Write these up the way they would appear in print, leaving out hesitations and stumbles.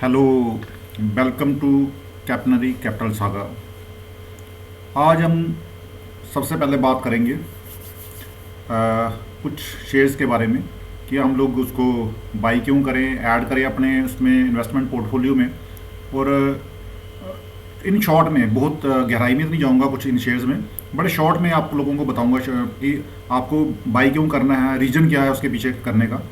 Hello, welcome to कैपनरी capital saga. आज हम सबसे पहले बात करेंगे कुछ शेयर्स के बारे में कि हम लोग उसको बाई क्यों करें, ऐड करें अपने उसमें इन्वेस्टमेंट पोर्टफोलियो में। और इन शॉर्ट में, बहुत गहराई में तो नहीं जाऊंगा कुछ इन शेयर्स में, बड़े शॉर्ट में आप लोगों को बताऊंगा कि आपको बाई क्यों करना है, रीज़न क्या है उसके पीछे करने का।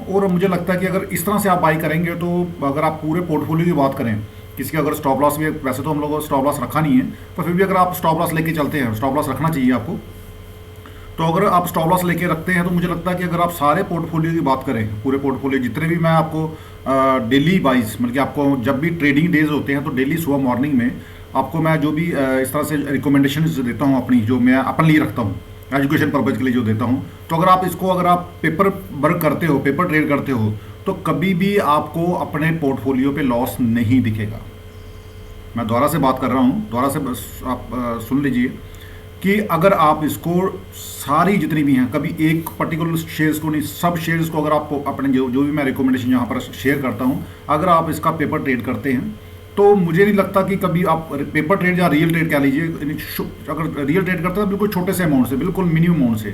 और मुझे लगता है कि अगर इस तरह से आप बाई करेंगे तो अगर आप पूरे पोर्टफोलियो की बात करें, किसी का अगर स्टॉप लॉस भी, वैसे तो हम लोगों को स्टॉप लॉस रखा नहीं है, पर फिर भी अगर आप स्टॉप लॉस लेके चलते हैं, स्टॉप लॉस रखना चाहिए आपको। तो अगर आप स्टॉप लॉस लेके रखते हैं तो मुझे लगता है कि अगर आप सारे पोर्टफोलियो की बात करें, पूरे पोर्टफोलियो जितने भी मैं आपको डेली वाइज, मतलब कि आपको जब भी ट्रेडिंग डेज होते हैं तो डेली सुबह मॉर्निंग में आपको मैं जो भी इस तरह से रिकमेंडेशन देता हूँ अपनी, जो मैं अपने लिए रखता हूँ एजुकेशन पर्पज़ के लिए जो देता हूँ, तो अगर आप इसको, अगर आप पेपर वर्क करते हो, पेपर ट्रेड करते हो, तो कभी भी आपको अपने पोर्टफोलियो पे लॉस नहीं दिखेगा। मैं दोबारा से बात कर रहा हूँ, दोबारा से बस आप सुन लीजिए कि अगर आप इसको सारी जितनी भी हैं, कभी एक पर्टिकुलर शेयर्स को नहीं, सब शेयर्स को अगर आप अपने जो भी मैं रिकमेंडेशन यहाँ पर शेयर करता हूँ, अगर आप इसका पेपर ट्रेड करते हैं तो मुझे नहीं लगता कि कभी आप पेपर ट्रेड या रियल ट्रेड कह लीजिए, अगर रियल ट्रेड करते हैं बिल्कुल छोटे से अमाउंट से, बिल्कुल मिनिमम अमाउंट से,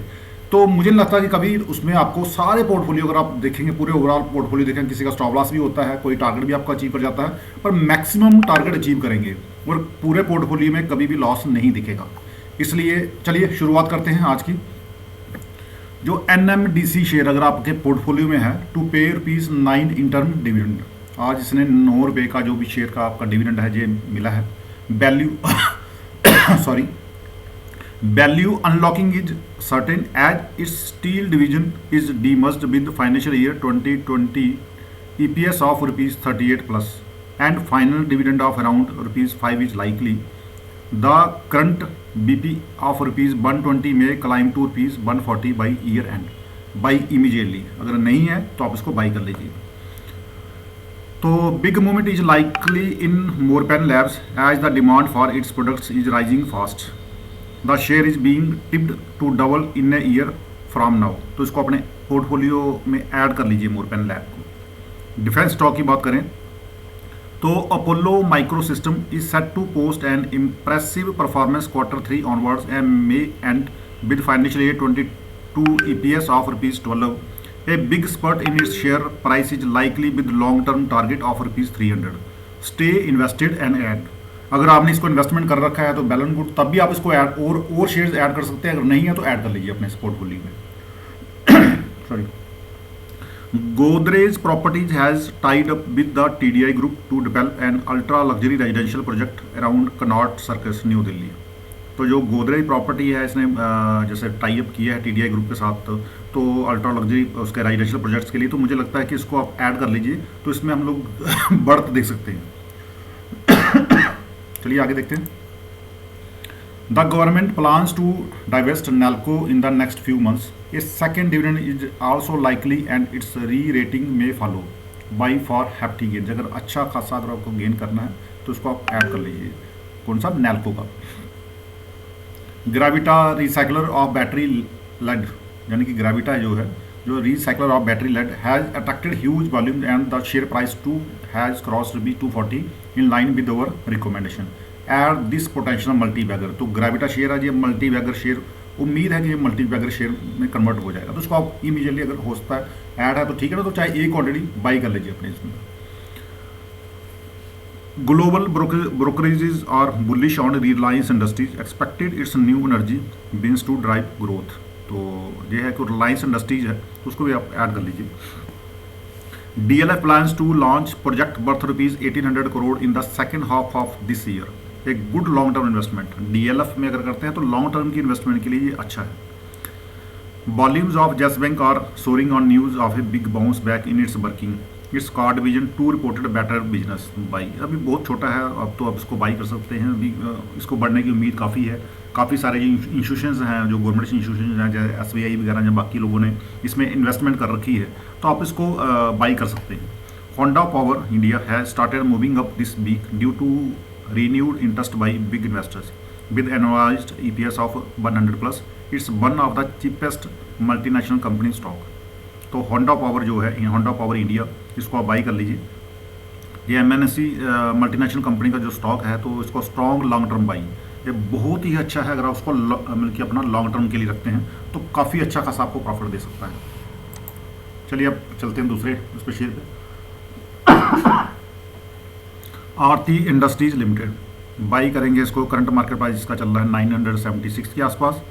तो मुझे नहीं लगता कि कभी उसमें आपको सारे पोर्टफोलियो, अगर आप देखेंगे पूरे ओवरऑल पोर्टफोलियो देखेंगे, किसी का स्टॉप लॉस भी होता है, कोई टारगेट भी आपका अचीव कर जाता है, पर मैक्सिमम टारगेट अचीव करेंगे और पूरे पोर्टफोलियो में कभी भी लॉस नहीं दिखेगा। इसलिए चलिए शुरुआत करते हैं आज की। जो NMDC शेयर अगर आपके पोर्टफोलियो में है, टू पे ₹9 इंटर्म डिविडेंड, आज इसने ₹9 का जो भी शेयर का आपका डिविडेंड है ये मिला है। Value sorry, value unlocking is certain as its steel division is demerged with financial year 2020 EPS of ₹38 plus and final dividend of around ₹5 is likely. The current BP of ₹120 में climb to ₹140 by year end, by immediately. अगर नहीं है तो आप इसको by कर लीजिए। तो big movement is likely in Morepen Labs as the demand for its products is rising fast. The share is being tipped to double in a year from now. तो इसको अपने पोर्टफोलियो में ऐड कर लीजिए मोरपेन लैब को। डिफेंस स्टॉक की बात करें तो Apollo Micro System is set to post an impressive performance Q3 onwards and may end with financial year 22 EPS of ₹12। A big spurt in its share price is likely with long-term target of ₹300. Stay invested and add. अगर आपने इसको investment कर रखा है तो balance good, तब भी आप इसको ऐड और शेयर्स ऐड कर सकते हैं। अगर नहीं है तो ऐड कर लीजिए अपने पोर्टफोलियो में। Sorry, Godrej Properties has tied up with the TDI Group to develop an ultra luxury residential project around Connaught Circus, new Delhi. तो जो गोदरेज प्रॉपर्टी है, इसने जैसे टाई अप किया है TDI ग्रुप के साथ, तो अल्ट्रा लग्जरी उसके रेजिडेंशियल प्रोजेक्ट्स के लिए, तो मुझे लगता है कि इसको आप ऐड कर लीजिए, तो इसमें हम लोग बढ़त देख सकते हैं। चलिए आगे देखते हैं। The government plans to divest NALCO in the next few months. A second dividend is also likely and its re rating में follow by for hefty gain. अगर अच्छा खासा अगर आपको गेन करना है तो इसको आप ऐड कर लीजिए। कौन सा? NALCO का। Gravita recycler of battery lead, यानी कि ग्रेविटा जो है, जो recycler of battery lead has attracted huge volume and the share price too has crossed ₹240 in line with our recommendation at this potential multi bagger. तो ग्रेविटा शेयर है, ये multi bagger share, उम्मीद है कि ये मल्टी बैगर शेयर में convert हो जाएगा, तो उसको आप इमीडिएटली अगर हो सकता है ऐड है तो ठीक है ना, तो चाहे एक ऑलरेडी बाई कर लीजिए अपने इसमें। Global brokerages are bullish on Reliance Industries, expected its new energy means to drive growth। तो ये है कि रिलायंस इंडस्ट्रीज है, तो उसको भी आप ऐड कर लीजिए। DLF plans to launch project worth ₹1,800 crore in the second half of this year। एक good long term investment DLF में अगर करते हैं तो लॉन्ग टर्म की इन्वेस्टमेंट के लिए ये अच्छा है। Volumes of Yes Bank are soaring on news of a big bounce back in its working। Its card division too reported better business by. अभी बहुत छोटा है, अब तो आप इसको बाई कर सकते हैं, अभी इसको बढ़ने की उम्मीद काफ़ी है। काफ़ी सारे जो इंस्टीट्यूशंस हैं, जो गवर्नमेंट इंस्टीट्यूशंस हैं, जैसे SBI वगैरह, या बाकी लोगों ने इसमें इन्वेस्टमेंट कर रखी है, तो आप इसको बाई कर सकते हैं। Honda power India has started moving up this week due to renewed interest by big investors with annualised EPS of 100 plus. It's one of the cheapest multinational company stock. तो होंडा पावर जो है, Honda power India, इसको आप by कर लीजिए। ये MNC multinational company का जो स्टॉक है, तो इसको स्ट्रॉन्ग लॉन्ग टर्म बाई, ये बहुत ही अच्छा है। अगर आप उसको मतलब कि अपना लॉन्ग टर्म के लिए रखते हैं तो काफ़ी अच्छा खासा आपको प्रॉफिट दे सकता है। चलिए अब चलते हैं दूसरे उस पर शेयर पे। आरती इंडस्ट्रीज लिमिटेड, बाई करेंगे इसको। करंट मार्केट प्राइस इसका चल रहा है 976 के आसपास,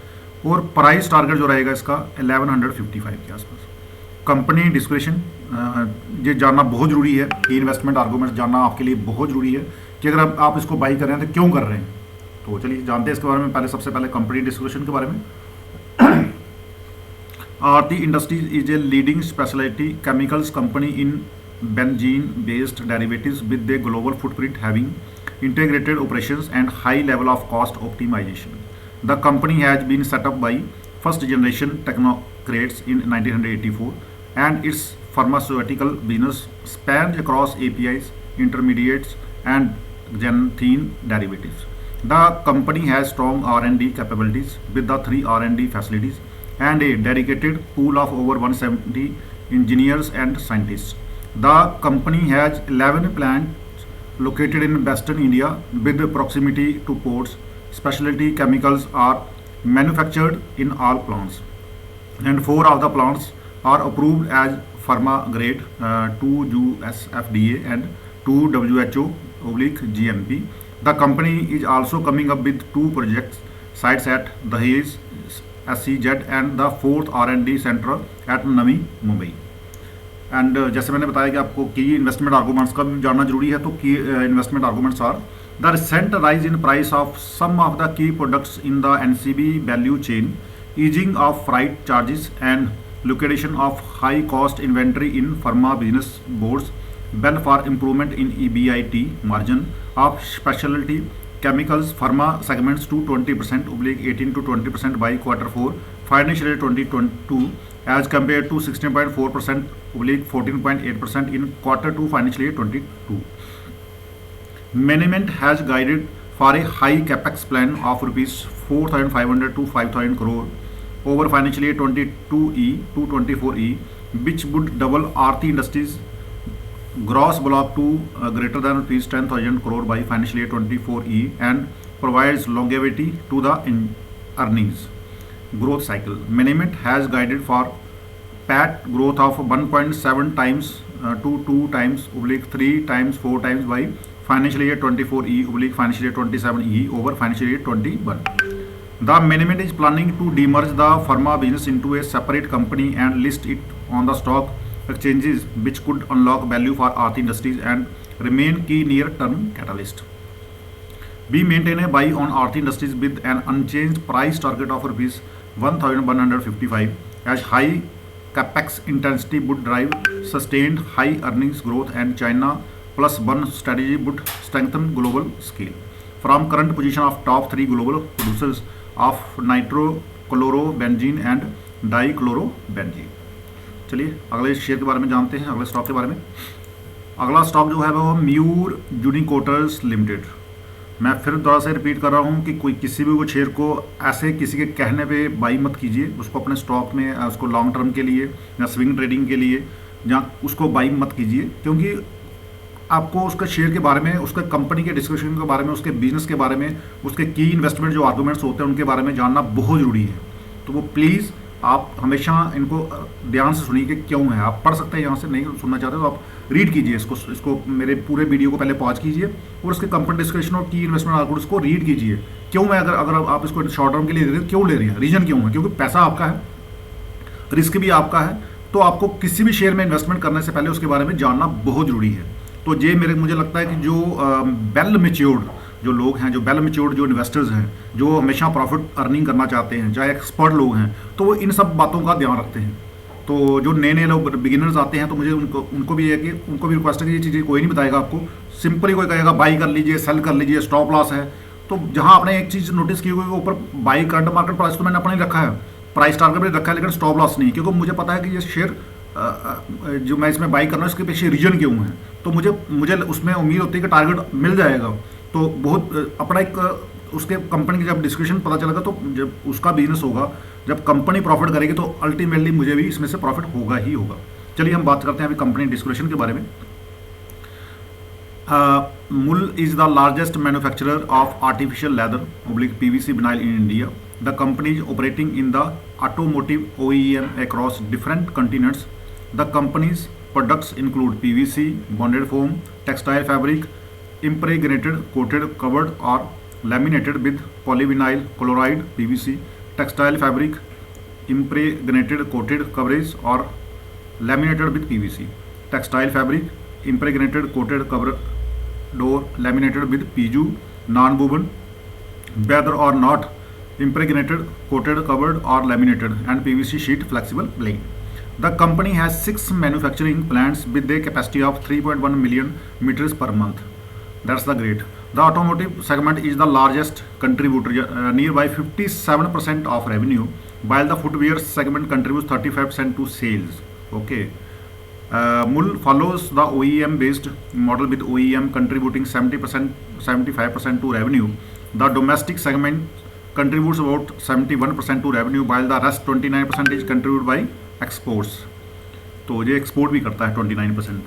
और प्राइस टारगेट जो रहेगा इसका 1155 के आसपास। कंपनी डिस्क्रिप्शन ये जानना बहुत ज़रूरी है, कि इन्वेस्टमेंट आर्गूमेंट्स जानना आपके लिए बहुत ज़रूरी है कि अगर आप इसको बाई कर रहे हैं तो क्यों कर रहे हैं। तो चलिए जानते हैं इसके बारे में। सबसे पहले कंपनी डिस्क्रिप्शन के बारे में। Aarti industries is a leading speciality chemicals company in benzene based derivatives with a global footprint having integrated operations and high level of cost optimization. The company has been set up by first generation technocrats in 1984 and its pharmaceutical business spans across APIs, intermediates and xanthine derivatives. The company has strong R&D capabilities with the 3 R&D facilities and a dedicated pool of over 170 engineers and scientists. The company has 11 plants located in Western India with proximity to ports. Specialty chemicals are manufactured in all plants, and 4 of the plants are approved as pharma grade, 2 US FDA and 2 WHO/GMP. The company is also coming up with 2 project sites at Dahej SEZ and the 4th R&D center at Navi Mumbai. And जैसे मैंने बताया कि आपको की investment arguments का भी जानना जरूरी है, तो की investment arguments are the recent rise in price of some of the key products in the NCB value chain, easing of freight charges and liquidation of high cost inventory in pharma business bodes well for improvement in EBIT margin of speciality chemicals pharma segments to 20% oblique 18 to 20% by Q4 financial year 2022 as compared to 16.4% oblique 14.8% in Q2 financial year 22. Management has guided for a high capex plan of rupees 4,500 to 5,000 crore over financial year 22E to 24E, which would double Aarti Industries gross block to greater than rupees 10,000 crore by financial year 24E and provides longevity to the earnings growth cycle. Management has guided for PAT growth of 1.7 times to 2 times oblique 3 times 4 times by financial year 24E oblique financial year 27E over financial year 21. The management is planning to demerge the pharma business into a separate company and list it on the stock exchanges, which could unlock value for Aarti Industries and remain key near-term catalyst. We maintain a buy on Aarti Industries with an unchanged price target of rupees 1,155 as high capex intensity would drive sustained high earnings growth and China plus one strategy would strengthen global scale. From current position of top 3 global producers of nitrochlorobenzene and dichlorobenzene. चलिए अगले share के बारे में जानते हैं, अगले stock के बारे में। अगला स्टॉक जो है वो म्यूर यूनिकोटर्स लिमिटेड। मैं फिर दोबारा से रिपीट कर रहा हूँ कि कोई किसी भी शेयर को ऐसे किसी के कहने पे बाई मत कीजिए, उसको अपने स्टॉक में उसको लॉन्ग टर्म के लिए या स्विंग ट्रेडिंग के लिए या उसको बाई मत कीजिए, क्योंकि आपको उसके शेयर के बारे में, उसके कंपनी के डिस्कशन के बारे में, उसके बिजनेस के बारे में, उसके की इन्वेस्टमेंट जो आर्गूमेंट्स होते हैं उनके बारे में जानना बहुत ज़रूरी है। तो वो प्लीज़ आप हमेशा इनको ध्यान से सुनिए कि क्यों है। आप पढ़ सकते हैं, यहाँ से नहीं सुनना चाहते तो आप रीड कीजिए इसको मेरे पूरे वीडियो को पहले पॉज कीजिए और उसके कंपनी डिस्कशन और की इन्वेस्टमेंट आर्गूमेंट्स को रीड कीजिए। क्यों है, अगर आप इसको शॉर्ट टर्म के लिए ले रहे हैं, क्यों ले रही है, रीजन क्यों है, क्योंकि पैसा आपका है, रिस्क भी आपका है, तो आपको किसी भी शेयर में इन्वेस्टमेंट करने से पहले उसके बारे में जानना बहुत ज़रूरी है। तो ये मुझे लगता है कि जो वेल मैच्योर्ड जो लोग हैं, जो वेल मैच्योर्ड जो इन्वेस्टर्स हैं, जो हमेशा प्रॉफिट अर्निंग करना चाहते हैं, चाहे एक्सपर्ट लोग हैं, तो वो इन सब बातों का ध्यान रखते हैं। तो जो नए लोग बिगिनर्स आते हैं, तो मुझे उनको भी है कि उनको भी रिक्वेस्ट है कि ये चीज़ें कोई नहीं बताएगा आपको, सिंपली कोई कहेगा बाई कर लीजिए, सेल कर लीजिए, स्टॉप लॉस है। तो जहाँ आपने एक चीज़ नोटिस की हुई, ऊपर बाई करंट मार्केट प्राइस तो मैंने अपने रखा है, प्राइस टारगेट भी रखा है, लेकिन स्टॉप लॉस नहीं, क्योंकि मुझे पता है कि ये शेयर जो मैं इसमें बाई कर रहा हूँ इसके पीछे रीजन क्यों है। तो मुझे उसमें उम्मीद होती है कि टारगेट मिल जाएगा। तो बहुत अपना एक उसके कंपनी की जब डिस्कशन पता चलेगा, तो जब उसका बिजनेस होगा, जब कंपनी प्रॉफिट करेगी, तो अल्टीमेटली मुझे भी इसमें से प्रॉफिट होगा ही होगा। चलिए हम बात करते हैं अभी कंपनी डिस्क्रिप्शन के बारे में। Mull is the largest manufacturer of artificial leather (PVC) vinyl in India. The company is operating in the automotive OEM across different continents. The company's products include PVC, bonded foam, textile fabric, impregnated, coated, covered or laminated with polyvinyl chloride (PVC), textile fabric, impregnated, coated, coverage or laminated with PVC, textile fabric, impregnated, coated, covered or laminated with PU, non-woven, whether or not impregnated, coated, covered or laminated, and PVC sheet flexible blade. The company has 6 manufacturing plants with a capacity of 3.1 million meters per month. That's the great. The automotive segment is the largest contributor, nearby 57% of revenue, while the footwear segment contributes 35% to sales. Okay. Mull follows the OEM based model with OEM contributing 75% to revenue. The domestic segment contributes about 71% to revenue, while the rest 29% is contributed by exports. तो ये export भी करता है 29%.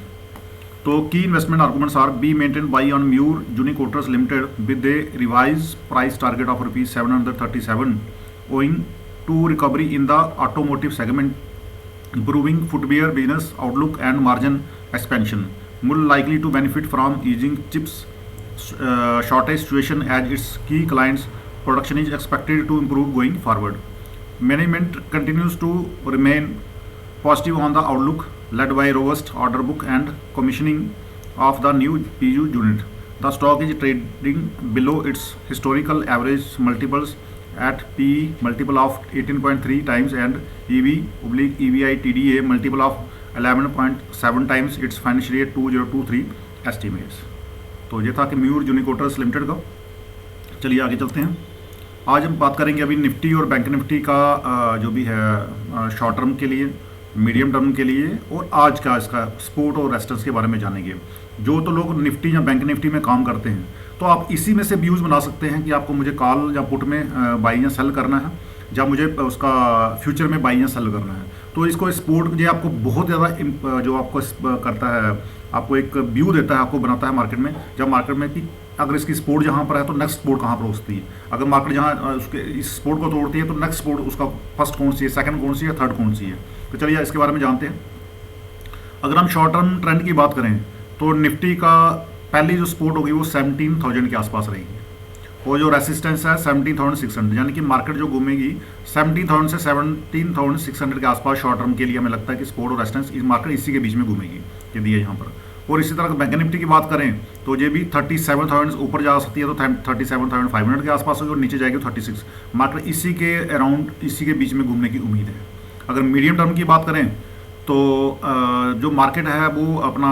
तो की investment arguments are be maintain by on Mayur Uniquoters limited with a revise price target of ₹737 owing to recovery in the automotive segment, improving footwear business outlook and margin expansion. Mull likely to benefit from easing chips shortage situation as its key clients production is expected to improve going forward. Management continues to remain positive on the outlook, led by robust order book and commissioning of the new PU unit. The stock is trading below its historical average multiples at PE multiple of 18.3 times and EV/EBITDA multiple of 11.7 times its financial year 2023 estimates. तो ये था कि mur Uniquoters limited का. चलिए आगे चलते हैं. आज हम बात करेंगे अभी निफ्टी और बैंक निफ्टी का जो भी है शॉर्ट टर्म के लिए, मीडियम टर्म के लिए, और आज का इसका सपोर्ट और रेजिस्टेंस के बारे में जानेंगे. जो तो लोग निफ्टी या बैंक निफ्टी में काम करते हैं तो आप इसी में से व्यूज़ बना सकते हैं कि आपको मुझे कॉल या पुट में बाई या सेल करना है, या मुझे उसका फ्यूचर में बाई या सेल करना है. तो इसको सपोर्ट जो आपको बहुत ज़्यादा जो आपको करता है, आपको एक व्यू देता है, आपको बनाता है मार्केट में, जब मार्केट में कि अगर इसकी सपोर्ट जहाँ पर है तो नेक्स्ट सपोर्ट कहाँ पर उठती है. अगर मार्केट जहाँ उसके इस सपोर्ट को तोड़ती है तो नेक्स्ट सपोर्ट उसका फर्स्ट कौन सी है, सेकंड कौन सी है, थर्ड कौन सी है. तो चलिए इसके बारे में जानते हैं. अगर हम शॉर्ट टर्म ट्रेंड की बात करें तो निफ्टी का पहली जो सपोर्ट होगी वो 17,000 के आसपास रहेगी, और जो रेसिस्टेंस है 17,600, यानी कि मार्केट जो घूमेगी 17,000 से 17,600 के आसपास शॉर्ट टर्म के लिए हमें लगता है कि सपोर्ट और रेसिस्टेंस इस मार्केट इसी के बीच में घूमेगी, ये दिया यहाँ पर. और इसी तरह बैंक निफ्टी की बात करें तो ये भी 37,000 ऊपर जा सकती है तो 37,500 के आसपास होगी, और नीचे जाएगी 36. मार्केट इसी के अराउंड, इसी के बीच में घूमने की उम्मीद है. अगर मीडियम टर्म की बात करें तो जो मार्केट है वो अपना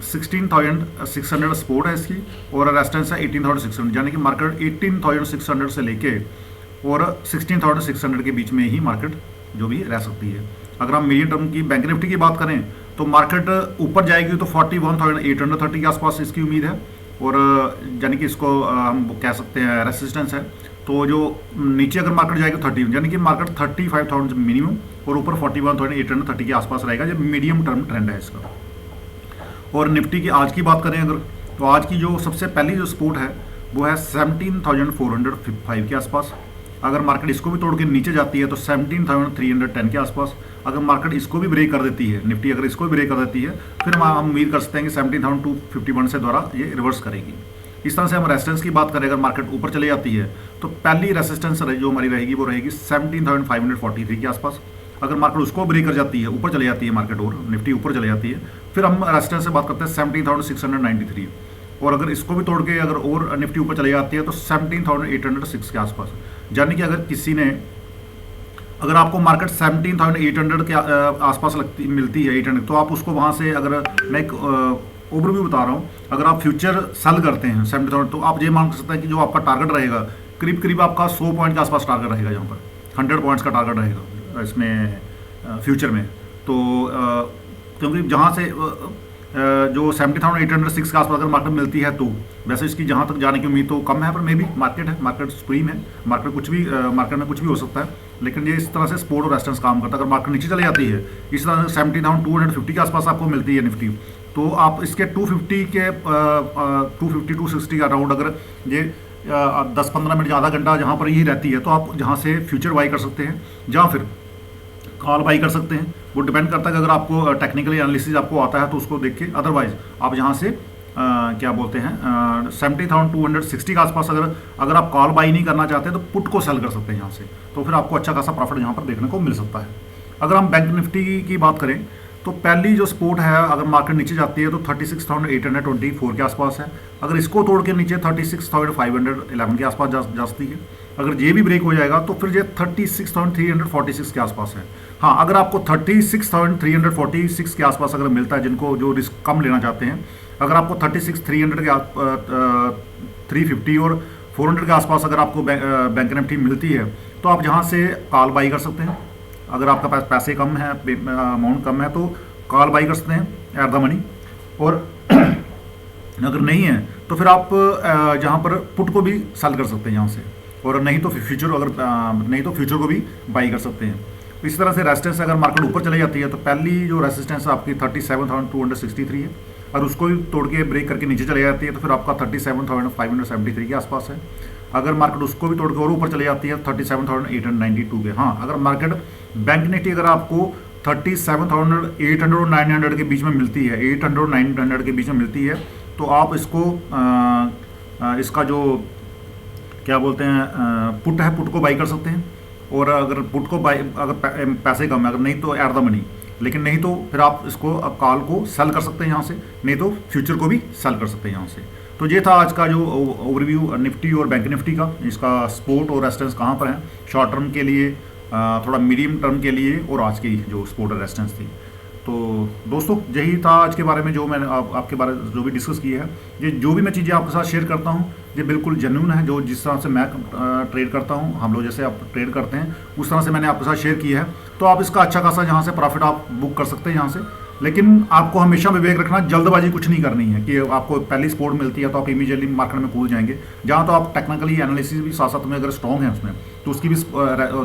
16,600 सपोर्ट है इसकी, और रेजिस्टेंस है 18,600, यानी कि मार्केट 18,600 से लेके और 16,600 के बीच में ही मार्केट जो भी रह सकती है. अगर हम मीडियम टर्म की बैंक निफ्टी की बात करें तो मार्केट ऊपर जाएगी तो 41,830 के आसपास इसकी उम्मीद है, और यानी कि इसको हम कह सकते हैं रेसिस्टेंस है. तो जो नीचे अगर मार्केट जाएगी 30, यानी कि मार्केट 35,000 मिनिमम और ऊपर 41,830 के आसपास रहेगा. जो मीडियम टर्म ट्रेंड है इसका. और निफ्टी की आज की बात करें अगर, तो आज की जो सबसे पहली जो सपोर्ट है वो है 17,405 के आसपास. अगर मार्केट इसको भी तोड़ के नीचे जाती है तो 17,310 के आसपास. अगर मार्केट इसको भी ब्रेक कर देती है, निफ्टी अगर इसको भी ब्रेक कर देती है, फिर हम उम्मीद कर सकते हैं कि 17,251 से द्वारा ये रिवर्स करेगी. इस तरह से हम रेजिस्टेंस की बात करें, अगर मार्केट ऊपर चले जाती है तो पहली रेजिस्टेंस जो हमारी रहेगी वो रहेगी 17,543 के आसपास. अगर मार्केट उसको ब्रेक कर जाती है, ऊपर चले जाती है मार्केट और निफ्टी ऊपर चले जाती है, फिर हम रेजिस्टेंस से बात करते हैं 17,693. और अगर इसको भी तोड़ के अगर और निफ्टी ऊपर चले जाती है तो 17,806 के आसपास. यानी कि अगर किसी ने, अगर आपको मार्केट 17,800 के आसपास मिलती है 800, तो आप उसको वहाँ से, अगर मैं एक ओवरव्यू बता रहा हूँ, अगर आप फ्यूचर सेल करते हैं 17,000 तो आप ये मान सकते हैं कि जो आपका टारगेट रहेगा करीब करीब आपका 100 पॉइंट के आसपास टारगेट रहेगा, यहाँ पर 100 पॉइंट्स का टारगेट रहेगा इसमें फ्यूचर में. तो क्योंकि जहाँ से जो 70,806 के आसपास अगर मार्केट मिलती है तो वैसे इसकी जहाँ तक जाने की उम्मीद तो कम है, पर मे भी मार्केट है, मार्केट सुप्रीम है, मार्केट में कुछ भी हो सकता है। लेकिन ये इस तरह से सपोर्ट और रेजिस्टेंस काम करता है। अगर मार्केट नीचे चली जाती है इस तरह से 70,250 के आसपास आपको मिलती है निफ्टी, तो आप इसके 250 के 260 का अराउंड अगर ये 10-15 मिनट ज़्यादा घंटा जहाँ पर यही रहती है, तो आप जहाँ से फ्यूचर बाई कर सकते हैं, जहाँ फिर कॉल बाई कर सकते हैं। वो डिपेंड करता है कि अगर आपको टेक्निकली एनालिसिस आपको आता है तो उसको देख के, अदरवाइज आप यहाँ से क्या बोलते हैं 70,260 के आसपास अगर आप कॉल बाई नहीं करना चाहते तो पुट को सेल कर सकते हैं यहाँ से, तो फिर आपको अच्छा खासा प्रॉफिट यहाँ पर देखने को मिल सकता है। अगर हम बैंक निफ्टी की बात करें तो पहली जो सपोर्ट है, अगर मार्केट नीचे जाती है तो 36,824 के आसपास है। अगर इसको तोड़ के नीचे 36,511 के आसपास जा सकती है। अगर ये भी ब्रेक हो जाएगा तो फिर ये 36,346 के आसपास है। हाँ, अगर आपको 36,346 के आसपास अगर मिलता है, जिनको जो रिस्क कम लेना चाहते हैं, अगर आपको 36,300 के 350 और 400 के आसपास अगर आपको बैंक निफ्टी मिलती है, तो आप जहाँ से कॉल बाई कर सकते हैं। अगर आपका पास पैसे कम है, अमाउंट कम है, तो कॉल बाई कर सकते हैं एट द मनी। और अगर नहीं है तो फिर आप जहाँ पर पुट को भी सेल कर सकते हैं यहाँ से, और नहीं तो फ्यूचर को भी बाई कर सकते हैं। इस तरह से रेजिस्टेंस अगर मार्केट ऊपर चली जाती है तो पहली जो रेजिस्टेंस आपकी 37,263 है, और उसको भी तोड़ के ब्रेक करके नीचे चली जाती है तो फिर आपका 37,573 के आसपास है। अगर मार्केट उसको भी तोड़ के और ऊपर चली जाती है 37,892 पे। हाँ, अगर मार्केट बैंक निफ्टी अगर आपको 37,800 और 900 के बीच में मिलती है, 800 और 900 के बीच में मिलती है, तो आप इसको इसका जो क्या बोलते हैं पुट है, पुट को बाई कर सकते हैं। और अगर पुट को बाई, अगर पैसे कम है, अगर नहीं तो एट द मनी, लेकिन नहीं तो फिर आप इसको कॉल को सेल कर सकते हैं यहाँ से, नहीं तो फ्यूचर को भी सेल कर सकते हैं यहाँ से। तो ये था आज का जो ओवरव्यू निफ्टी और बैंक निफ्टी का, इसका सपोर्ट और रेजिस्टेंस कहाँ पर है, शॉर्ट टर्म के लिए, थोड़ा मीडियम टर्म के लिए, और आज की जो सपोर्ट और रेजिस्टेंस थी। तो दोस्तों, यही था आज के बारे में जो मैंने आपके बारे में जो भी डिस्कस किया है। ये जो भी मैं चीज़ें आपके साथ शेयर करता हूँ ये बिल्कुल जेन्युइन है, जो जिस तरह से मैं ट्रेड करता हूँ, हम लोग जैसे आप ट्रेड करते हैं उस तरह से मैंने आपके साथ शेयर किया है। तो आप इसका अच्छा खासा यहाँ से प्रॉफिट आप बुक कर सकते हैं यहाँ से। लेकिन आपको हमेशा विवेक रखना, जल्दबाजी कुछ नहीं करनी है कि आपको पहली सपोर्ट मिलती है तो आप इमीडिएटली मार्केट में कूद जाएंगे। जहाँ तो आप टेक्निकली एनालिसिस भी साथ साथ में अगर स्ट्रॉन्ग है उसमें तो उसकी भी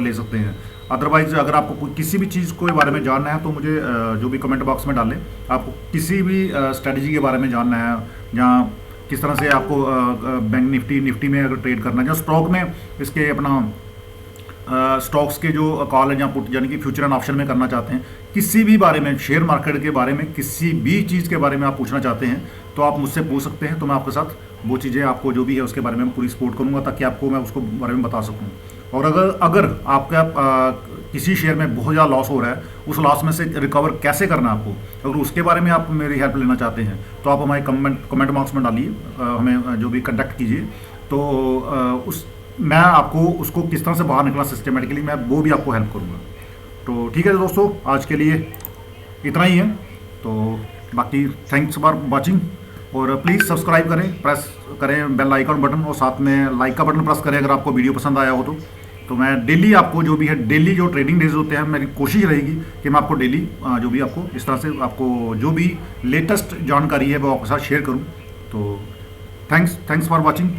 ले सकते हैं। अदरवाइज अगर आपको किसी भी चीज़ के बारे में जानना है तो मुझे जो भी कमेंट बॉक्स में डालें। आपको किसी भी स्ट्रेटजी के बारे में जानना है, जहाँ किस तरह से आपको बैंक निफ्टी में अगर ट्रेड करना है, या स्टॉक में इसके अपना स्टॉक्स के जो कॉल है, जहाँ पुट यानी कि फ्यूचर एंड ऑप्शन में करना चाहते हैं, किसी भी बारे में, शेयर मार्केट के बारे में, किसी भी चीज़ के बारे में आप पूछना चाहते हैं तो आप मुझसे पूछ सकते हैं। तो मैं आपके साथ वो चीज़ें आपको जो भी है उसके बारे में पूरी सपोर्ट करूँगा, ताकि आपको मैं उसको बारे में बता सकूँ। और अगर आपका किसी शेयर में बहुत ज़्यादा लॉस हो रहा है, उस लॉस में से रिकवर कैसे करना है आपको, अगर उसके बारे में आप मेरी हेल्प लेना चाहते हैं तो आप हमारे कमेंट बॉक्स में डालिए, हमें जो भी कंटेक्ट कीजिए। तो मैं आपको उसको किस तरह से बाहर निकलना सिस्टमेटिकली, मैं वो भी आपको हेल्प करूँगा। तो ठीक है दोस्तों, आज के लिए इतना ही है। तो बाकी थैंक्स फॉर वॉचिंग, और प्लीज़ सब्सक्राइब करें, प्रेस करें बेल आइकन बटन, और साथ में लाइक का बटन प्रेस करें अगर आपको वीडियो पसंद आया हो तो मैं डेली आपको जो भी है, डेली जो ट्रेडिंग डेज होते हैं, मेरी कोशिश रहेगी कि मैं आपको डेली जो भी आपको इस तरह से आपको जो भी लेटेस्ट जानकारी है वो आपके साथ शेयर करूं। तो थैंक्स फॉर वॉचिंग।